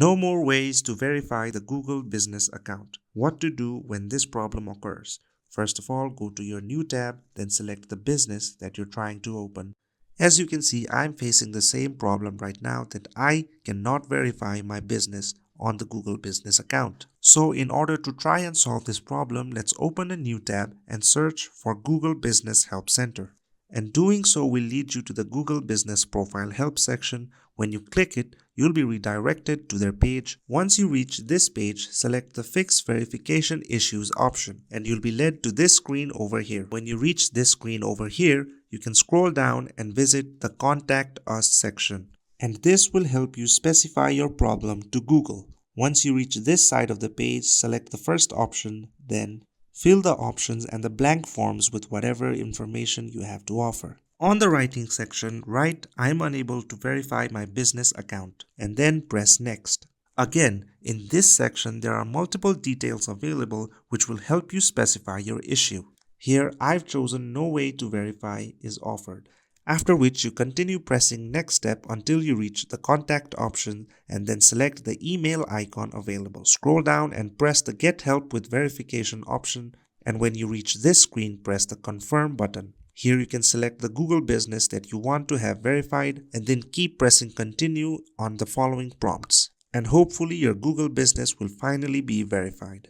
No more ways to verify the Google business account. What to do when this problem occurs? First of all, go to your new tab, then select the business that you're trying to open. As you can see, I'm facing the same problem right now that I cannot verify my business on the Google business account. So in order to try and solve this problem, let's open a new tab and search for Google Business Help Center. And doing so will lead you to the Google Business Profile Help section. When you click it, you'll be redirected to their page. Once you reach this page, select the Fix Verification Issues option and you'll be led to this screen over here. When you reach this screen over here, you can scroll down and visit the Contact Us section. And this will help you specify your problem to Google. Once you reach this side of the page, select the first option, then fill the options and the blank forms with whatever information you have to offer. On the writing section, write "I'm unable to verify my business account" and then press Next. Again, in this section, there are multiple details available which will help you specify your issue. Here, I've chosen "No way to verify is offered," after which you continue pressing Next step until you reach the Contact option and then select the email icon available. Scroll down and press the Get Help with Verification option, and when you reach this screen, press the Confirm button. Here you can select the Google business that you want to have verified and then keep pressing Continue on the following prompts. And hopefully your Google business will finally be verified.